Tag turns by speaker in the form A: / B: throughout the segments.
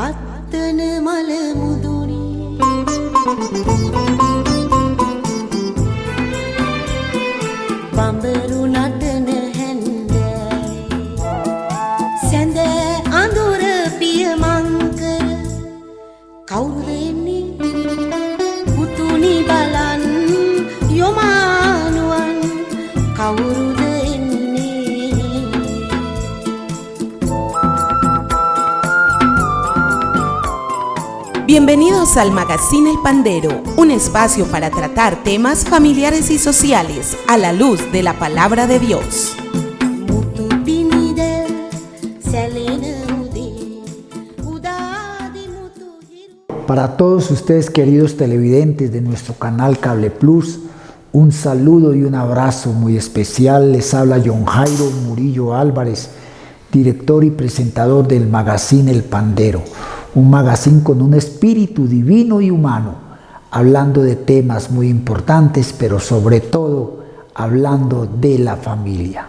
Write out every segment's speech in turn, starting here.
A: අත්තන මල මුදුනේ බඹරු නටන හැන්දෑවේ සැඳ අඳුර පියමංකර කවුරුද එන්නේ පුතුනි බලන් යොමානුවන් කවුරුද එන්නේ.
B: Bienvenidos al Magazine El Pandero, un espacio para tratar temas familiares y sociales a la luz de la palabra de Dios.
C: Para todos ustedes, queridos televidentes de nuestro canal Cable Plus, un saludo y un abrazo muy especial. Les habla John Jairo Murillo Álvarez, director y presentador del Magazine El Pandero, un magazine con un espíritu divino y humano, hablando de temas muy importantes, pero sobre todo hablando de la familia.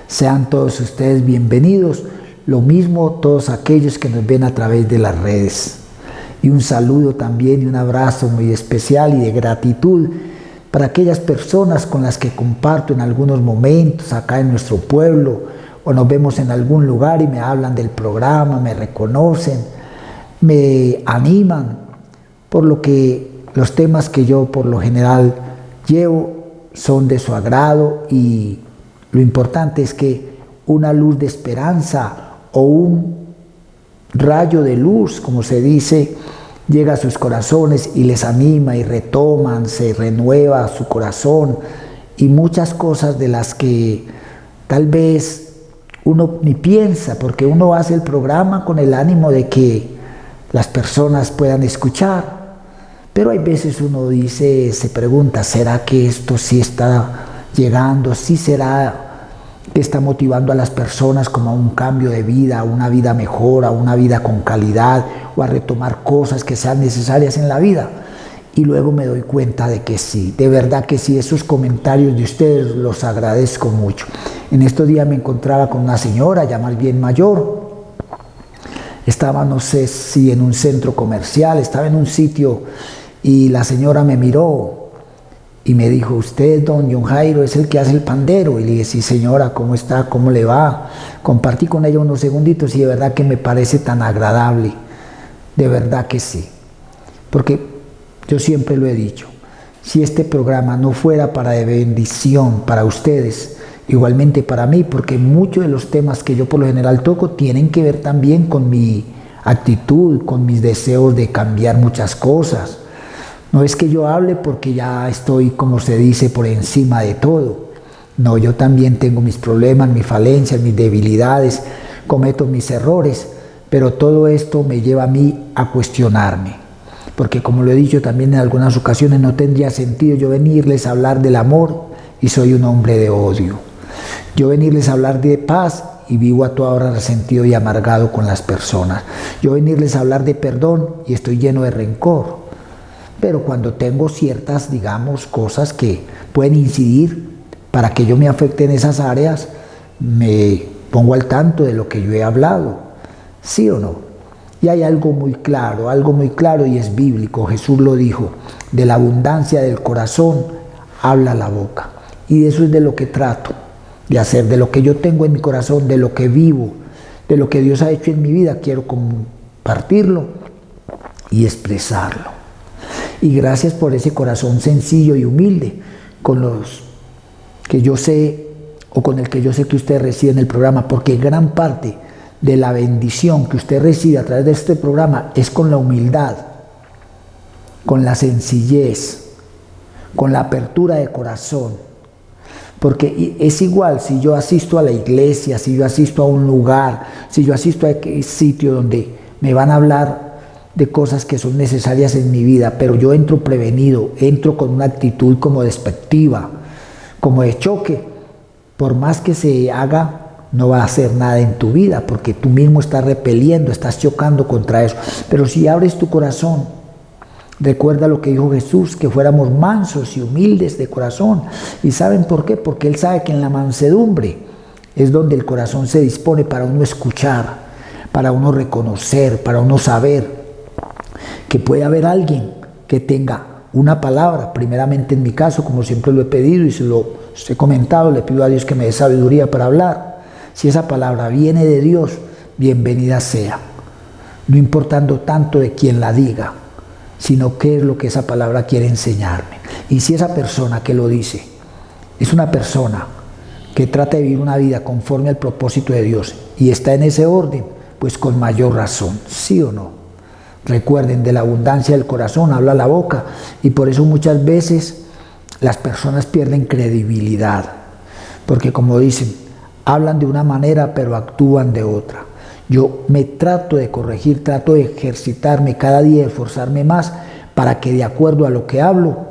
C: Sean todos ustedes bienvenidos, lo mismo todos aquellos que nos ven a través de las redes. Y un saludo también y un abrazo muy especial y de gratitud para aquellas personas con las que comparto en algunos momentos acá en nuestro pueblo o nos vemos en algún lugar y me hablan del programa, me reconocen, me animan por lo que los temas que yo por lo general llevo son de su agrado, y lo importante es que una luz de esperanza o un rayo de luz, como se dice, llega a sus corazones y les anima y retoman, se renueva su corazón, y muchas cosas de las que tal vez uno ni piensa, porque uno hace el programa con el ánimo de que las personas puedan escuchar, pero hay veces uno dice, se pregunta, ¿será que esto sí está llegando? ¿Sí será que está motivando a las personas como a un cambio de vida, a una vida mejor, a una vida con calidad, o a retomar cosas que sean necesarias en la vida? Y luego me doy cuenta de que sí, de verdad que sí. Esos comentarios de ustedes los agradezco mucho. En estos días me encontraba con una señora ya más bien mayor. Estaba, no sé si en un centro comercial, estaba en un sitio, y la señora me miró y me dijo, ¿usted, don John Jairo, es el que hace el pandero? Y le dije, sí señora, ¿cómo está? ¿Cómo le va? Compartí con ella unos segunditos y de verdad que me parece tan agradable, de verdad que sí. Porque yo siempre lo he dicho, si este programa no fuera para de bendición para ustedes, igualmente para mí, porque muchos de los temas que yo por lo general toco tienen que ver también con mi actitud, con mis deseos de cambiar muchas cosas. No es que yo hable porque ya estoy, como se dice, por encima de todo. No, yo también tengo mis problemas, mis falencias, mis debilidades, cometo mis errores, pero todo esto me lleva a mí a cuestionarme. Porque como lo he dicho también en algunas ocasiones, no tendría sentido yo venirles a hablar del amor y soy un hombre de odio. Yo venirles a hablar de paz y vivo a toda hora resentido y amargado con las personas. Yo venirles a hablar de perdón y estoy lleno de rencor. Pero cuando tengo ciertas, digamos, cosas que pueden incidir para que yo me afecte en esas áreas, me pongo al tanto de lo que yo he hablado, ¿sí o no? Y hay algo muy claro y es bíblico. Jesús lo dijo, de la abundancia del corazón habla la boca. Y de eso es de lo que trato de hacer, de lo que yo tengo en mi corazón, de lo que vivo, de lo que Dios ha hecho en mi vida, quiero compartirlo y expresarlo. Y gracias por ese corazón sencillo y humilde con los que yo sé, o con el que yo sé que usted recibe en el programa, porque gran parte de la bendición que usted recibe a través de este programa es con la humildad, con la sencillez, con la apertura de corazón. Porque es igual si yo asisto a la iglesia, si yo asisto a un lugar, si yo asisto a aquel sitio donde me van a hablar de cosas que son necesarias en mi vida, pero yo entro prevenido, entro con una actitud como despectiva, como de choque, por más que se haga, no va a hacer nada en tu vida, porque tú mismo estás repeliendo, estás chocando contra eso. Pero si abres tu corazón, recuerda lo que dijo Jesús, que fuéramos mansos y humildes de corazón. ¿Y saben por qué? Porque Él sabe que en la mansedumbre es donde el corazón se dispone para uno escuchar, para uno reconocer, para uno saber que puede haber alguien que tenga una palabra, primeramente en mi caso, como siempre lo he pedido y se lo he comentado, le pido a Dios que me dé sabiduría para hablar. Si esa palabra viene de Dios, bienvenida sea, no importando tanto de quién la diga, sino qué es lo que esa palabra quiere enseñarme. Y si esa persona que lo dice es una persona que trata de vivir una vida conforme al propósito de Dios y está en ese orden, pues con mayor razón, ¿sí o no? Recuerden, de la abundancia del corazón habla la boca, y por eso muchas veces las personas pierden credibilidad, porque como dicen, hablan de una manera pero actúan de otra. Yo me trato de corregir, trato de ejercitarme cada día, de esforzarme más para que de acuerdo a lo que hablo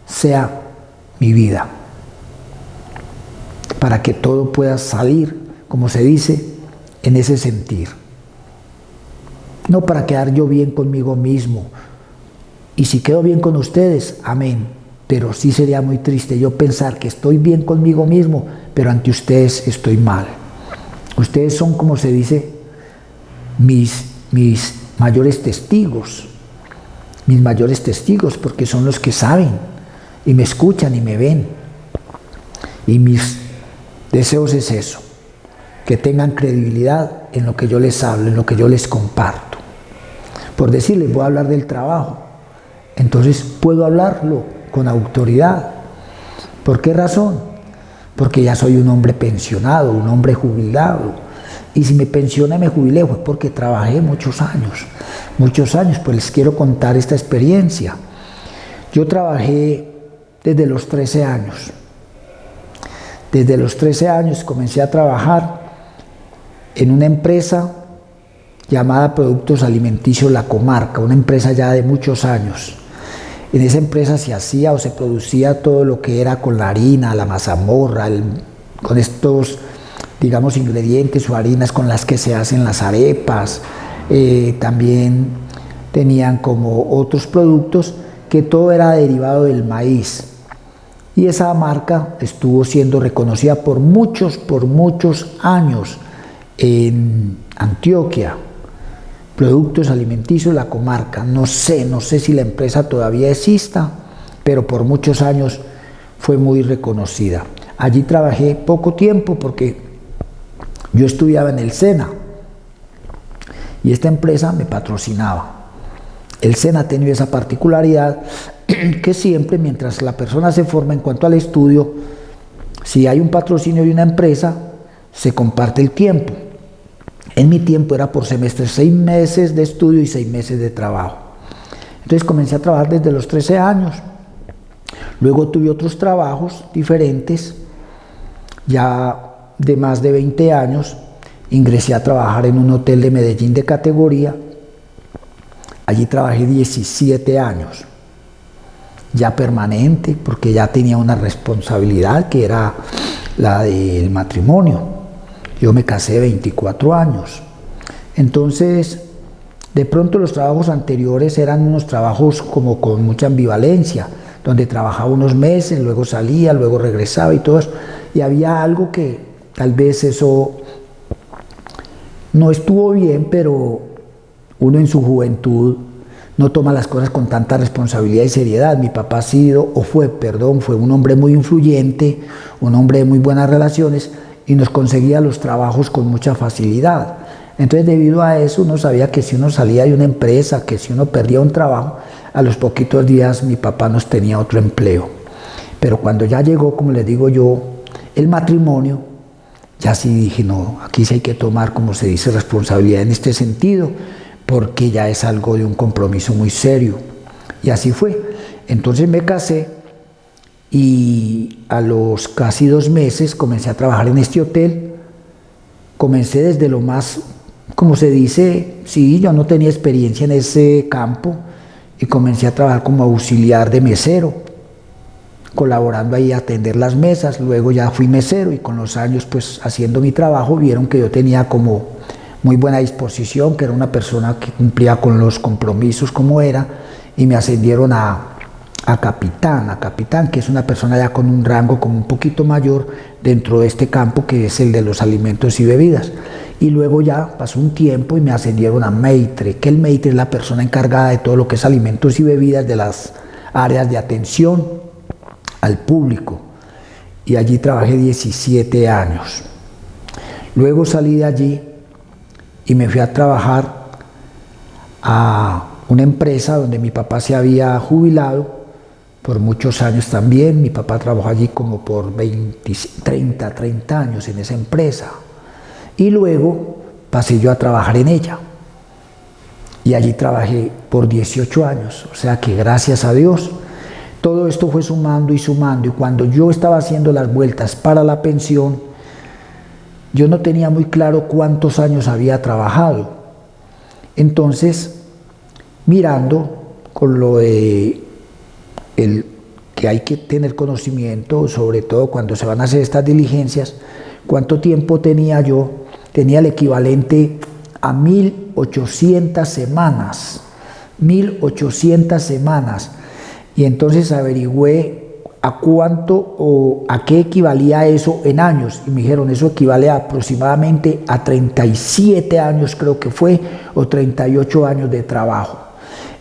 C: sea mi vida, para que todo pueda salir, como se dice, en ese sentir. No para quedar yo bien conmigo mismo. Y si quedo bien con ustedes, amén. Pero sí sería muy triste yo pensar que estoy bien conmigo mismo, pero ante ustedes estoy mal. Ustedes son, como se dice, mis mayores testigos. Mis mayores testigos, porque son los que saben y me escuchan y me ven. Y mis deseos es eso, que tengan credibilidad en lo que yo les hablo, en lo que yo les comparto. Por decirles, voy a hablar del trabajo, entonces puedo hablarlo con autoridad. ¿Por qué razón? Porque ya soy un hombre pensionado, un hombre jubilado. Y si me pensioné, me jubilé, fue porque trabajé muchos años, pues les quiero contar esta experiencia. Yo trabajé desde los 13 años. Desde los 13 años comencé a trabajar en una empresa llamada Productos Alimenticios La Comarca, una empresa ya de muchos años. En esa empresa se hacía o se producía todo lo que era con la harina, la mazamorra, con estos, digamos, ingredientes o harinas con las que se hacen las arepas. También tenían como otros productos que todo era derivado del maíz. Y esa marca estuvo siendo reconocida por muchos años en Antioquia. Productos Alimenticios La Comarca. No sé si la empresa todavía exista, pero por muchos años fue muy reconocida. Allí trabajé poco tiempo porque yo estudiaba en el SENA y esta empresa me patrocinaba. El SENA ha tenido esa particularidad que siempre, mientras la persona se forma en cuanto al estudio, si hay un patrocinio de una empresa, se comparte el tiempo. En mi tiempo era por semestre, 6 meses de estudio y 6 meses de trabajo. Entonces comencé a trabajar desde los 13 años. Luego tuve otros trabajos diferentes. Ya de más de 20 años ingresé a trabajar en un hotel de Medellín de categoría. Allí trabajé 17 años. Ya permanente, porque ya tenía una responsabilidad que era la del matrimonio. Yo me casé de 24 años. Entonces, de pronto los trabajos anteriores eran unos trabajos como con mucha ambivalencia, donde trabajaba unos meses, luego salía, luego regresaba y todo eso. Y había algo que tal vez eso no estuvo bien, pero uno en su juventud no toma las cosas con tanta responsabilidad y seriedad. Mi papá fue un hombre muy influyente, un hombre de muy buenas relaciones, y nos conseguía los trabajos con mucha facilidad. Entonces, debido a eso, uno sabía que si uno salía de una empresa, que si uno perdía un trabajo, a los poquitos días mi papá nos tenía otro empleo. Pero cuando ya llegó, como les digo yo, el matrimonio, ya sí dije, no, aquí sí hay que tomar, como se dice, responsabilidad en este sentido, porque ya es algo de un compromiso muy serio. Y así fue. Entonces me casé, y a los casi 2 meses comencé a trabajar en este hotel. Comencé desde lo más, como se dice, sí, yo no tenía experiencia en ese campo, y comencé a trabajar como auxiliar de mesero, colaborando ahí a atender las mesas. Luego ya fui mesero, y con los años, pues haciendo mi trabajo, vieron que yo tenía como muy buena disposición, que era una persona que cumplía con los compromisos como era, y me ascendieron a capitán, que es una persona ya con un rango como un poquito mayor dentro de este campo, que es el de los alimentos y bebidas. Y luego ya pasó un tiempo y me ascendieron a maitre, que el maitre es la persona encargada de todo lo que es alimentos y bebidas de las áreas de atención al público. Y allí trabajé 17 años. Luego salí de allí y me fui a trabajar a una empresa donde mi papá se había jubilado por muchos años también. Mi papá trabajó allí como por 30 años en esa empresa. Y luego pasé yo a trabajar en ella. Y allí trabajé por 18 años. O sea que gracias a Dios, todo esto fue sumando y sumando. Y cuando yo estaba haciendo las vueltas para la pensión, yo no tenía muy claro cuántos años había trabajado. Entonces, mirando con lo de que hay que tener conocimiento, sobre todo cuando se van a hacer estas diligencias, cuánto tiempo tenía yo, tenía el equivalente a 1800 semanas, 1800 semanas, y entonces averigüé a cuánto o a qué equivalía eso en años, y me dijeron eso equivale aproximadamente a 37 años creo que fue, o 38 años de trabajo.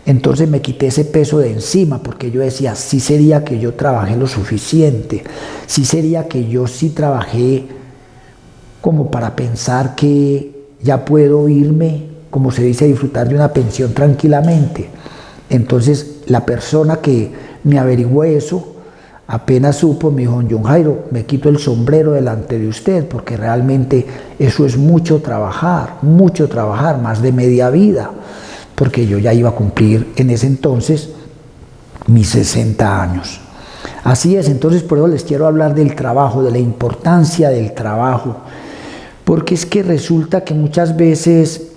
C: Entonces me quité ese peso de encima, porque yo decía, sí sería que yo trabajé lo suficiente, sí sería que yo sí trabajé como para pensar que ya puedo irme, como se dice, a disfrutar de una pensión tranquilamente. Entonces la persona que me averiguó eso, apenas supo, me dijo: John Jairo, me quito el sombrero delante de usted, porque realmente eso es mucho trabajar, más de media vida, porque yo ya iba a cumplir en ese entonces mis 60 años. Así es, entonces por eso les quiero hablar del trabajo, de la importancia del trabajo, porque es que resulta que muchas veces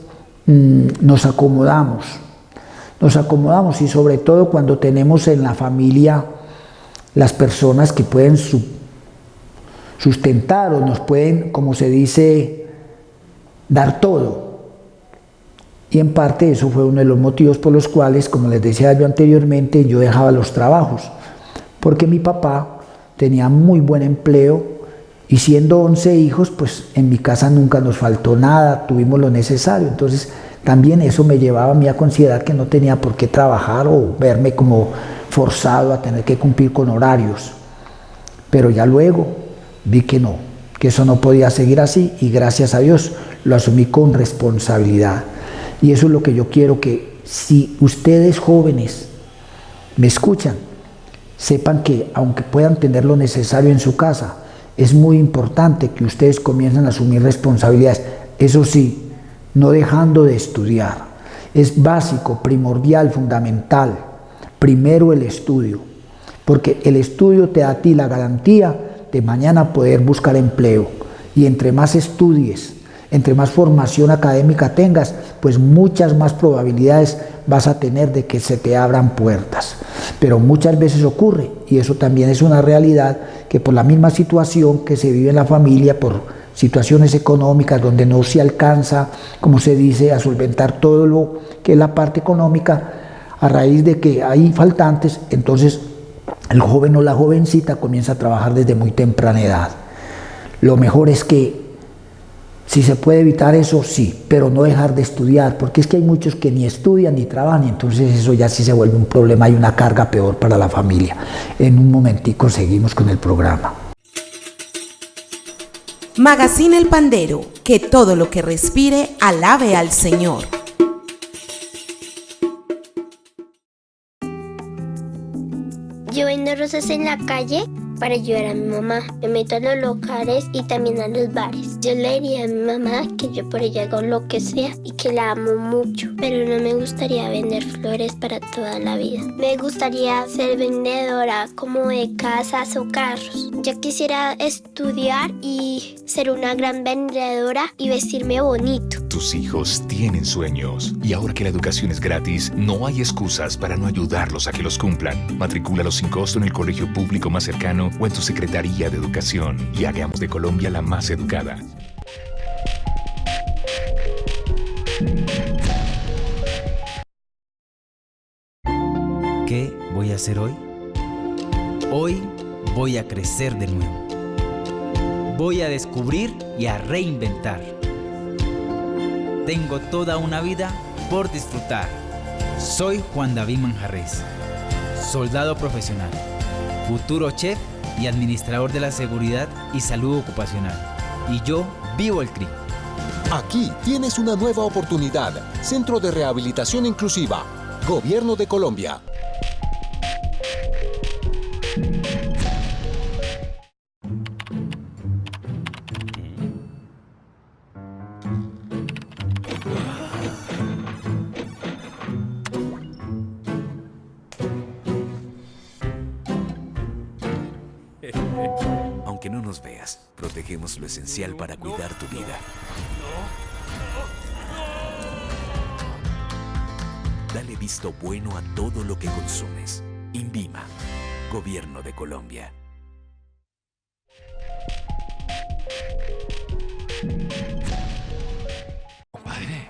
C: nos acomodamos y sobre todo cuando tenemos en la familia las personas que pueden sustentar o nos pueden, como se dice, dar todo. Y en parte eso fue uno de los motivos por los cuales, como les decía yo anteriormente, yo dejaba los trabajos, porque mi papá tenía muy buen empleo y siendo 11 hijos, pues en mi casa nunca nos faltó nada, tuvimos lo necesario. Entonces también eso me llevaba a mí a considerar que no tenía por qué trabajar o verme como forzado a tener que cumplir con horarios. Pero ya luego vi que no, que eso no podía seguir así, y gracias a Dios lo asumí con responsabilidad. Y eso es lo que yo quiero, que si ustedes jóvenes me escuchan, sepan que aunque puedan tener lo necesario en su casa, es muy importante que ustedes comiencen a asumir responsabilidades. Eso sí, no dejando de estudiar. Es básico, primordial, fundamental. Primero el estudio, porque el estudio te da a ti la garantía de mañana poder buscar empleo. Y entre más estudies, entre más formación académica tengas, pues muchas más probabilidades vas a tener de que se te abran puertas. Pero muchas veces ocurre, y eso también es una realidad, que por la misma situación que se vive en la familia, por situaciones económicas donde no se alcanza, como se dice, a solventar todo lo que es la parte económica, a raíz de que hay faltantes, entonces el joven o la jovencita comienza a trabajar desde muy temprana edad. Lo mejor es que, si se puede evitar eso, sí, pero no dejar de estudiar, porque es que hay muchos que ni estudian ni trabajan, y entonces eso ya sí se vuelve un problema y una carga peor para la familia. En un momentico seguimos con el programa.
B: Magazine El Pandero, que todo lo que respire alabe al Señor.
D: Yo vendo rosas en la calle para ayudar a mi mamá. Me meto a los locales y también a los bares. Yo le diría a mi mamá que yo por ella hago lo que sea y que la amo mucho, pero no me gustaría vender flores para toda la vida. Me gustaría ser vendedora como de casas o carros. Yo quisiera estudiar y ser una gran vendedora y vestirme bonito.
E: Tus hijos tienen sueños y ahora que la educación es gratis, no hay excusas para no ayudarlos a que los cumplan. Matricúlalos sin costo en el colegio público más cercano o en tu Secretaría de Educación y hagamos de Colombia la más educada.
F: ¿Qué voy a hacer hoy? Hoy voy a crecer de nuevo. Voy a descubrir y a reinventar. tengo toda una vida por disfrutar. Soy Juan David Manjarres, soldado profesional, futuro chef y administrador de la seguridad y salud ocupacional. Y yo vivo el CRI.
G: Aquí tienes una nueva oportunidad. Centro de Rehabilitación Inclusiva. Gobierno de Colombia.
H: Aunque no nos veas, protegemos lo esencial para cuidar tu vida. Dale visto bueno a todo lo que consumes. INVIMA, Gobierno de Colombia.
I: Compadre,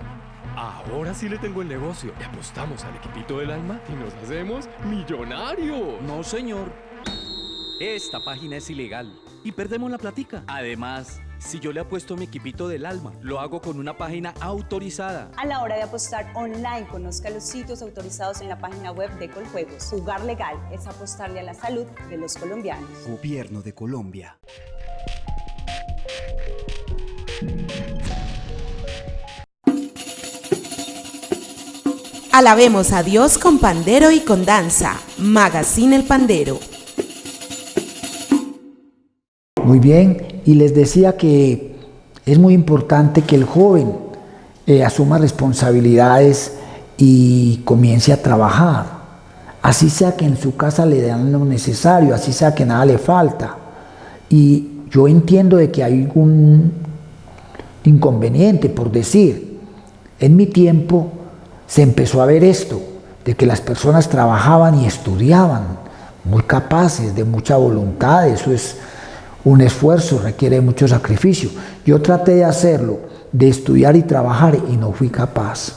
I: ahora sí le tengo el negocio. Le apostamos al equipito del alma y nos hacemos millonarios.
J: No, señor. Esta página es ilegal y perdemos la platica. Además, si yo le apuesto mi equipito del alma, lo hago con una página autorizada.
K: A la hora de apostar online, conozca los sitios autorizados en la página web de Coljuegos. Jugar legal es apostarle a la salud de los colombianos.
L: Gobierno de Colombia.
B: Alabemos a Dios con pandero y con danza. Magazine El Pandero.
C: Muy bien, y les decía que es muy importante que el joven asuma responsabilidades y comience a trabajar. Así sea que en su casa le dan lo necesario, así sea que nada le falta. Y yo entiendo de que hay un inconveniente, por decir, en mi tiempo se empezó a ver esto, de que las personas trabajaban y estudiaban, muy capaces, de mucha voluntad. Eso es un esfuerzo, requiere mucho sacrificio. Yo traté de hacerlo, de estudiar y trabajar, y no fui capaz.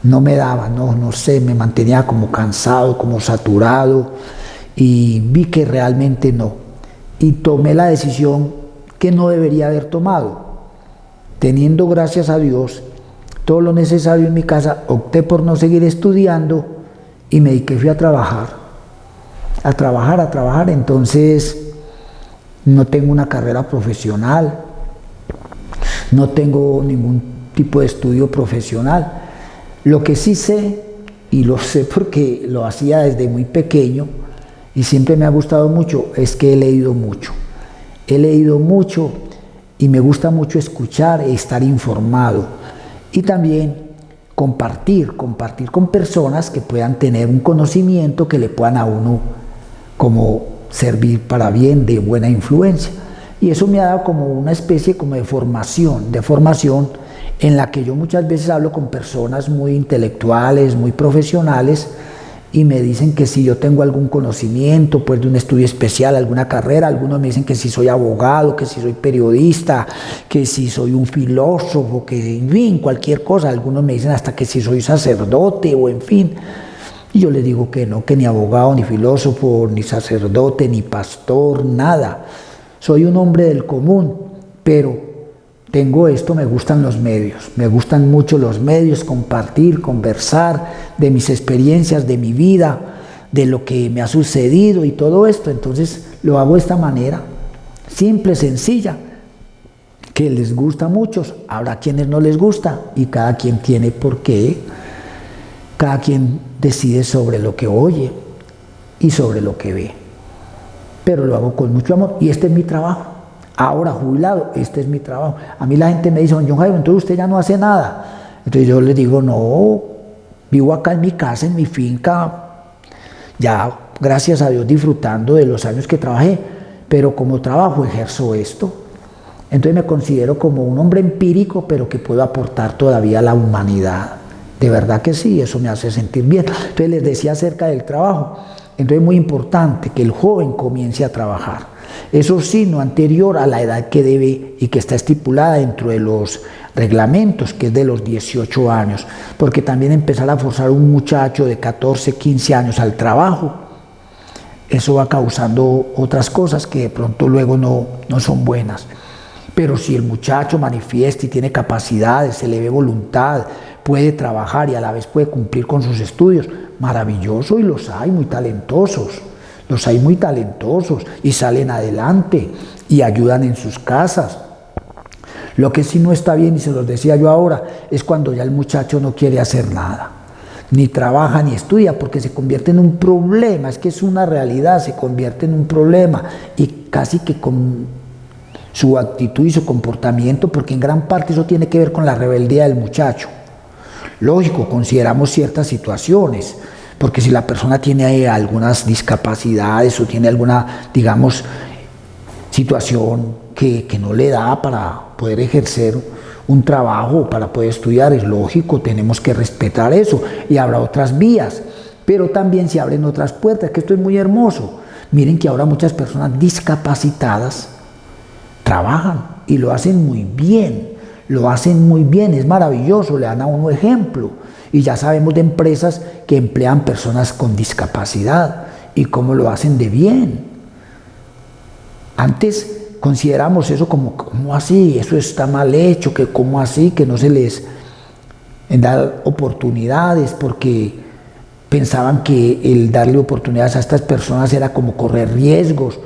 C: No me daba, no sé, me mantenía como cansado, como saturado, y vi que realmente no. Y tomé la decisión que no debería haber tomado. Teniendo, gracias a Dios, todo lo necesario en mi casa, opté por no seguir estudiando y me dediqué, fui a trabajar. Entonces, no tengo una carrera profesional, no tengo ningún tipo de estudio profesional. Lo que sí sé, y lo sé porque lo hacía desde muy pequeño y siempre me ha gustado mucho, es que he leído mucho. He leído mucho y me gusta mucho escuchar y estar informado. Y también compartir con personas que puedan tener un conocimiento que le puedan a uno como servir para bien, de buena influencia. Y eso me ha dado como una especie como de formación en la que yo muchas veces hablo con personas muy intelectuales, muy profesionales, y me dicen que si yo tengo algún conocimiento, pues de un estudio especial, alguna carrera. Algunos me dicen que si soy abogado, que si soy periodista, que si soy un filósofo, que en fin, cualquier cosa. Algunos me dicen hasta que si soy sacerdote o en fin. Y yo les digo que no, que ni abogado, ni filósofo, ni sacerdote, ni pastor, nada. Soy un hombre del común, pero tengo esto, me gustan los medios, me gustan mucho los medios, compartir, conversar de mis experiencias, de mi vida, de lo que me ha sucedido y todo esto. Entonces lo hago de esta manera, simple, sencilla, que les gusta a muchos, habrá quienes no les gusta y cada quien tiene por qué. Cada quien decide sobre lo que oye y sobre lo que ve. Pero lo hago con mucho amor y este es mi trabajo. Ahora jubilado, este es mi trabajo. A mí la gente me dice, don John Jairo, entonces usted ya no hace nada. Entonces yo les digo, no, vivo acá en mi casa, en mi finca, ya gracias a Dios disfrutando de los años que trabajé, pero como trabajo ejerzo esto. Entonces me considero como un hombre empírico, pero que puedo aportar todavía a la humanidad. De verdad que sí, eso me hace sentir bien. Entonces les decía acerca del trabajo. Entonces es muy importante que el joven comience a trabajar. Eso sí, no anterior a la edad que debe y que está estipulada dentro de los reglamentos, que es de los 18 años. Porque también empezar a forzar a un muchacho de 14, 15 años al trabajo, eso va causando otras cosas que de pronto luego no son buenas. Pero si el muchacho manifiesta y tiene capacidades, se le ve voluntad, puede trabajar y a la vez puede cumplir con sus estudios, maravilloso, y los hay muy talentosos. Los hay muy talentosos y salen adelante y ayudan en sus casas. Lo que sí no está bien, y se los decía yo ahora, es cuando ya el muchacho no quiere hacer nada, ni trabaja ni estudia, porque se convierte en un problema. Es que es una realidad, se convierte en un problema, y casi que con su actitud y su comportamiento, porque en gran parte eso tiene que ver con la rebeldía del muchacho. Lógico, consideramos ciertas situaciones, porque si la persona tiene algunas discapacidades o tiene alguna, digamos, situación que no le da para poder ejercer un trabajo, para poder estudiar, es lógico, tenemos que respetar eso, y habrá otras vías, pero también se abren otras puertas, que esto es muy hermoso. Miren que ahora muchas personas discapacitadas trabajan y lo hacen muy bien, es maravilloso, le dan a uno ejemplo, y ya sabemos de empresas que emplean personas con discapacidad y cómo lo hacen de bien. Antes consideramos eso como, ¿cómo así? Eso está mal hecho, que cómo así, que no se les da oportunidades, porque pensaban que el darle oportunidades a estas personas era como correr riesgos,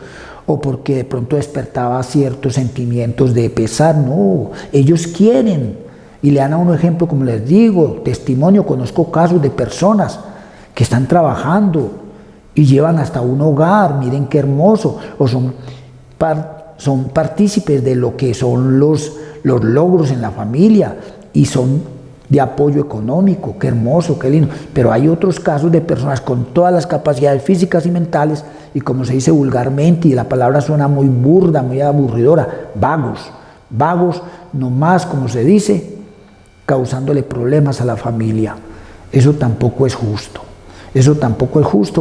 C: o porque de pronto despertaba ciertos sentimientos de pesar. No, ellos quieren y le dan a uno ejemplo, como les digo, testimonio. Conozco casos de personas que están trabajando y llevan hasta un hogar, miren qué hermoso, o son partícipes de lo que son los logros en la familia y son de apoyo económico. Qué hermoso, qué lindo. Pero hay otros casos de personas con todas las capacidades físicas y mentales, y como se dice vulgarmente, y la palabra suena muy burda, muy aburridora, vagos nomás, como se dice, causándole problemas a la familia. Eso tampoco es justo,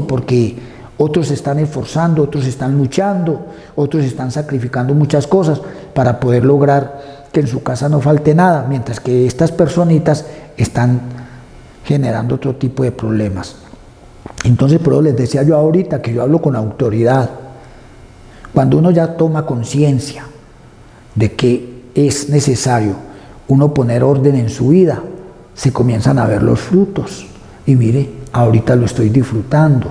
C: porque otros se están esforzando, otros están luchando, otros están sacrificando muchas cosas para poder lograr que en su casa no falte nada, mientras que estas personitas están generando otro tipo de problemas. Entonces, por eso les decía yo ahorita que yo hablo con autoridad. Cuando uno ya toma conciencia de que es necesario uno poner orden en su vida, se comienzan a ver los frutos. Y mire, ahorita lo estoy disfrutando,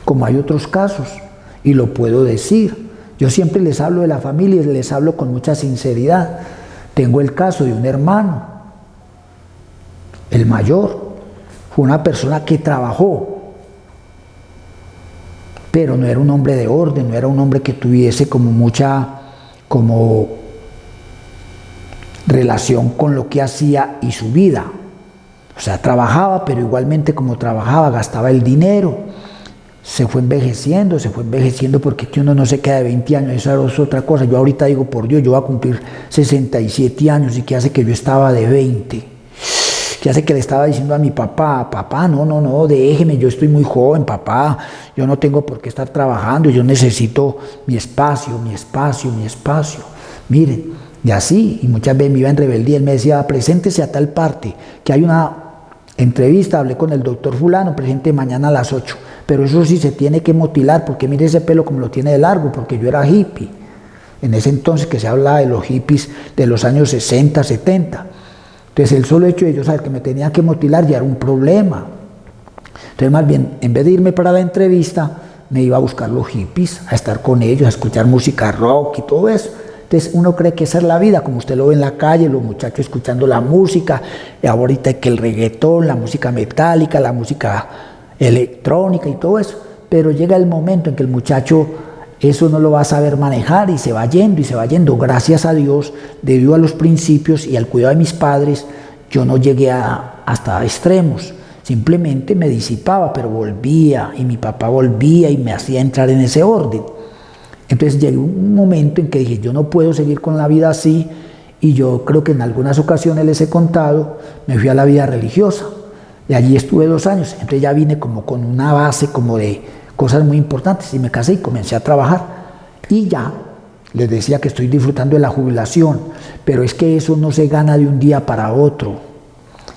C: como hay otros casos, y lo puedo decir. Yo siempre les hablo de la familia y les hablo con mucha sinceridad. Tengo el caso de un hermano, el mayor, fue una persona que trabajó, pero no era un hombre de orden, no era un hombre que tuviese como relación con lo que hacía y su vida. O sea, trabajaba, pero igualmente como trabajaba, gastaba el dinero. Se fue envejeciendo, porque que uno no se queda de 20 años, eso es otra cosa. Yo ahorita digo, por Dios, yo voy a cumplir 67 años, y que hace que yo estaba de 20. Que hace que le estaba diciendo a mi papá, no, déjeme, yo estoy muy joven, papá, yo no tengo por qué estar trabajando, yo necesito mi espacio. Miren, y así, y muchas veces me iba en rebeldía, él me decía, preséntese a tal parte, que hay una entrevista, hablé con el doctor fulano, presente mañana a las 8, pero eso sí se tiene que motilar, porque mire ese pelo como lo tiene de largo, porque yo era hippie, en ese entonces que se hablaba de los hippies de los años 60, 70, entonces el solo hecho de yo saber que me tenía que motilar ya era un problema. Entonces más bien, en vez de irme para la entrevista, me iba a buscar los hippies, a estar con ellos, a escuchar música rock y todo eso. Entonces uno cree que esa es la vida, como usted lo ve en la calle, los muchachos escuchando la música, y ahorita que el reggaetón, la música metálica, la música electrónica y todo eso, pero llega el momento en que el muchacho eso no lo va a saber manejar y se va yendo. Gracias a Dios, debido a los principios y al cuidado de mis padres, yo no llegué hasta extremos, simplemente me disipaba, pero volvía, y mi papá volvía y me hacía entrar en ese orden. Entonces llegó un momento en que dije, yo no puedo seguir con la vida así, y yo creo que en algunas ocasiones les he contado, me fui a la vida religiosa, y allí estuve 2 años, entonces ya vine como con una base como de cosas muy importantes, y me casé y comencé a trabajar, y ya les decía que estoy disfrutando de la jubilación, pero es que eso no se gana de un día para otro,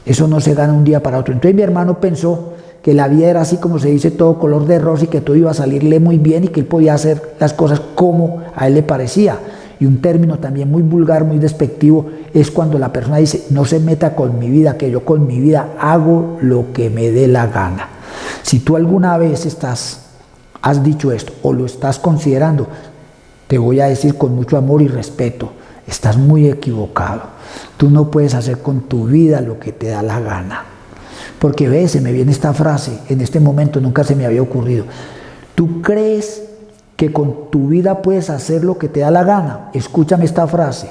C: entonces mi hermano pensó que la vida era así como se dice, todo color de rosa, y que todo iba a salirle muy bien y que él podía hacer las cosas como a él le parecía. Y un término también muy vulgar, muy despectivo, es cuando la persona dice, no se meta con mi vida, que yo con mi vida hago lo que me dé la gana. Si tú alguna vez has dicho esto o lo estás considerando, te voy a decir con mucho amor y respeto, estás muy equivocado. Tú no puedes hacer con tu vida lo que te da la gana. Porque ves, se me viene esta frase, en este momento nunca se me había ocurrido. ¿Tú crees que con tu vida puedes hacer lo que te da la gana? Escúchame esta frase,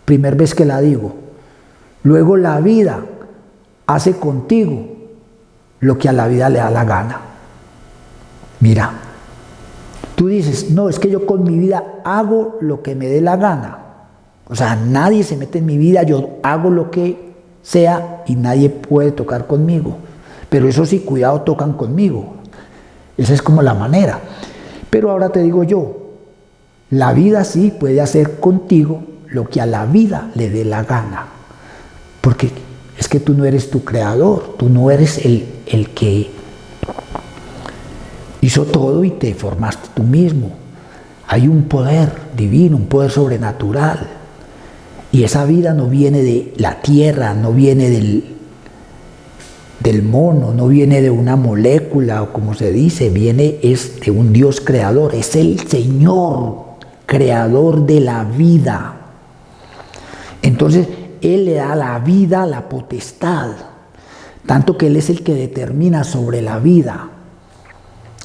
C: primera vez que la digo. Luego la vida hace contigo lo que a la vida le da la gana. Mira, tú dices, no, es que yo con mi vida hago lo que me dé la gana. O sea, nadie se mete en mi vida, yo hago lo que sea y nadie puede tocar conmigo. Pero eso sí, cuidado, tocan conmigo. Esa es como la manera. Pero ahora te digo yo, la vida sí puede hacer contigo lo que a la vida le dé la gana. Porque es que tú no eres tu creador, tú no eres el que hizo todo y te formaste tú mismo. Hay un poder divino, un poder sobrenatural. Y esa vida no viene de la tierra, no viene del mono, no viene de una molécula o como se dice, es de un Dios creador, es el Señor creador de la vida. Entonces, Él le da a la vida la potestad, tanto que Él es el que determina sobre la vida.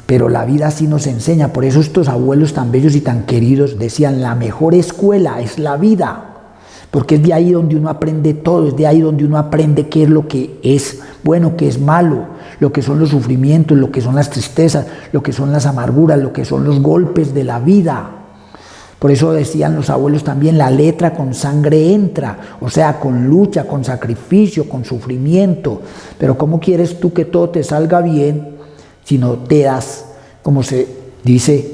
C: Pero la vida sí nos enseña, por eso estos abuelos tan bellos y tan queridos decían, la mejor escuela es la vida. Porque es de ahí donde uno aprende todo, es de ahí donde uno aprende qué es lo que es bueno, qué es malo, lo que son los sufrimientos, lo que son las tristezas, lo que son las amarguras, lo que son los golpes de la vida. Por eso decían los abuelos también, la letra con sangre entra, o sea, con lucha, con sacrificio, con sufrimiento. Pero ¿cómo quieres tú que todo te salga bien si no te das, como se dice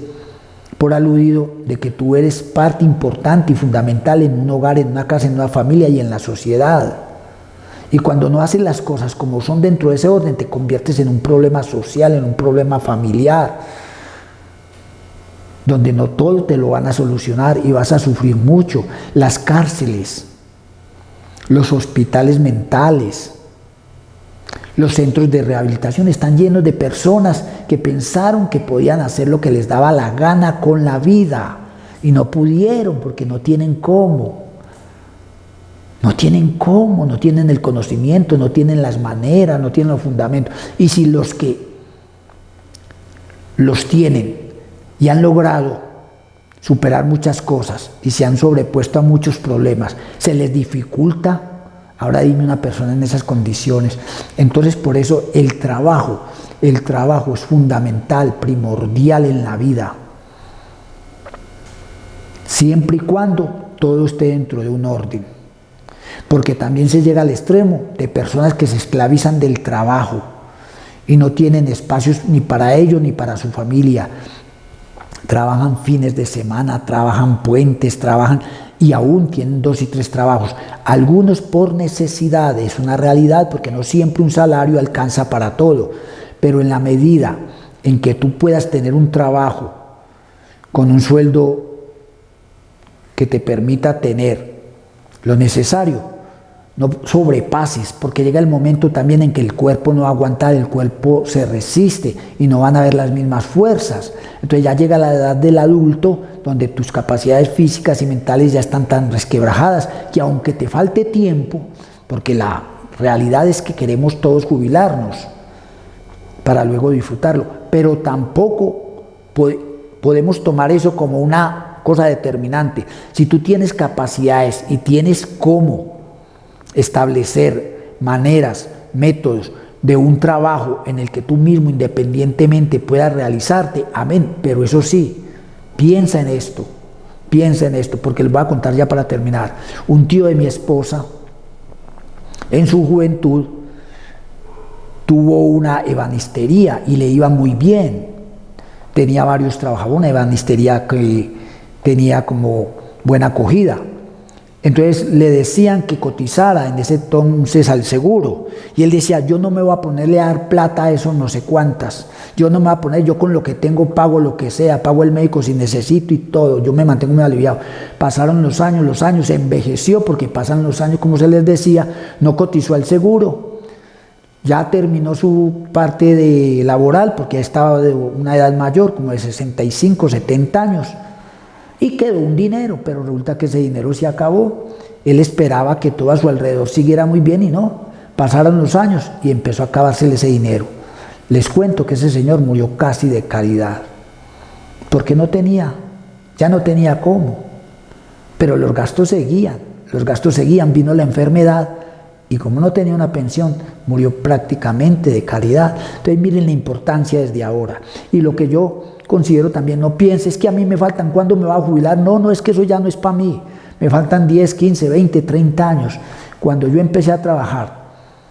C: por aludido, de que tú eres parte importante y fundamental en un hogar, en una casa, en una familia y en la sociedad? Y cuando no haces las cosas como son dentro de ese orden, te conviertes en un problema social, en un problema familiar, donde no todo te lo van a solucionar y vas a sufrir mucho. Las cárceles, los hospitales mentales, los centros de rehabilitación están llenos de personas que pensaron que podían hacer lo que les daba la gana con la vida y no pudieron porque no tienen cómo. No tienen cómo, no tienen el conocimiento, no tienen las maneras, no tienen los fundamentos. Y si los que los tienen y han logrado superar muchas cosas y se han sobrepuesto a muchos problemas, se les dificulta. Ahora dime una persona en esas condiciones. Entonces por eso el trabajo es fundamental, primordial en la vida. Siempre y cuando todo esté dentro de un orden. Porque también se llega al extremo de personas que se esclavizan del trabajo y no tienen espacios ni para ellos ni para su familia. Trabajan fines de semana, trabajan puentes, y aún tienen 2 y 3 trabajos. Algunos por necesidad, es una realidad, porque no siempre un salario alcanza para todo. Pero en la medida en que tú puedas tener un trabajo con un sueldo que te permita tener lo necesario, no sobrepases, porque llega el momento también en que el cuerpo no va a aguantar, el cuerpo se resiste y no van a haber las mismas fuerzas. Entonces ya llega la edad del adulto, donde tus capacidades físicas y mentales ya están tan resquebrajadas que aunque te falte tiempo, porque la realidad es que queremos todos jubilarnos para luego disfrutarlo, pero tampoco podemos tomar eso como una cosa determinante. Si tú tienes capacidades y tienes cómo establecer maneras, métodos de un trabajo en el que tú mismo independientemente puedas realizarte, amén, pero eso sí, piensa en esto, porque les voy a contar ya para terminar. Un tío de mi esposa, en su juventud, tuvo una ebanistería y le iba muy bien. Tenía varios trabajos, una ebanistería que tenía como buena acogida. Entonces le decían que cotizara en ese entonces al seguro. Y él decía, yo no me voy a ponerle a dar plata a eso no sé cuántas. Yo no me voy a poner, yo con lo que tengo pago lo que sea, pago el médico si necesito y todo. Yo me mantengo muy aliviado. Pasaron los años, se envejeció porque pasan los años, como se les decía, no cotizó al seguro. Ya terminó su parte de laboral porque ya estaba de una edad mayor, como de 65, 70 años. Y quedó un dinero, pero resulta que ese dinero se acabó. Él esperaba que todo a su alrededor siguiera muy bien y no. Pasaron los años y empezó a acabársele ese dinero. Les cuento que ese señor murió casi de caridad, porque ya no tenía cómo. Pero los gastos seguían, vino la enfermedad y como no tenía una pensión, murió prácticamente de caridad. Entonces miren la importancia desde ahora. Y lo que yo considero también, no pienses que a mí me faltan, ¿cuándo me va a jubilar? No, es que eso ya no es para mí. Me faltan 10, 15, 20, 30 años. Cuando yo empecé a trabajar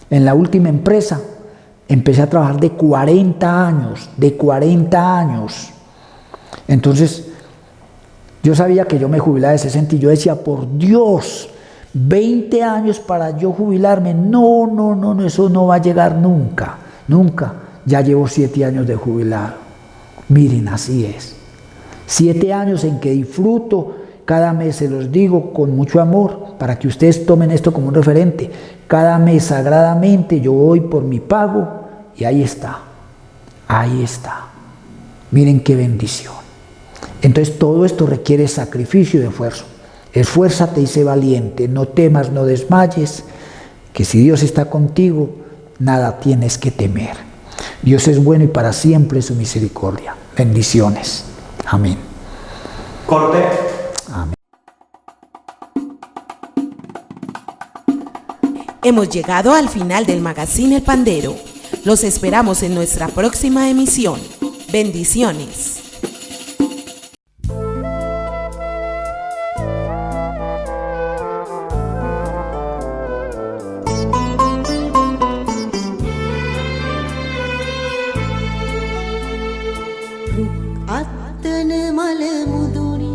C: en la última empresa, empecé a trabajar de 40 años. Entonces, yo sabía que yo me jubilaba de 60 y yo decía, por Dios, 20 años para yo jubilarme, no, eso no va a llegar nunca. Ya llevo 7 años de jubilado. Miren, así es. 7 años en que disfruto, cada mes se los digo con mucho amor, para que ustedes tomen esto como un referente. Cada mes sagradamente yo voy por mi pago y ahí está. Miren qué bendición. Entonces todo esto requiere sacrificio y esfuerzo. Esfuérzate y sé valiente, no temas, no desmayes, que si Dios está contigo, nada tienes que temer. Dios es bueno y para siempre su misericordia. Bendiciones. Amén.
L: Corte.
C: Amén.
B: Hemos llegado al final del magazine El Pandero. Los esperamos en nuestra próxima emisión. Bendiciones.
A: අත්තන මල මුදුනේ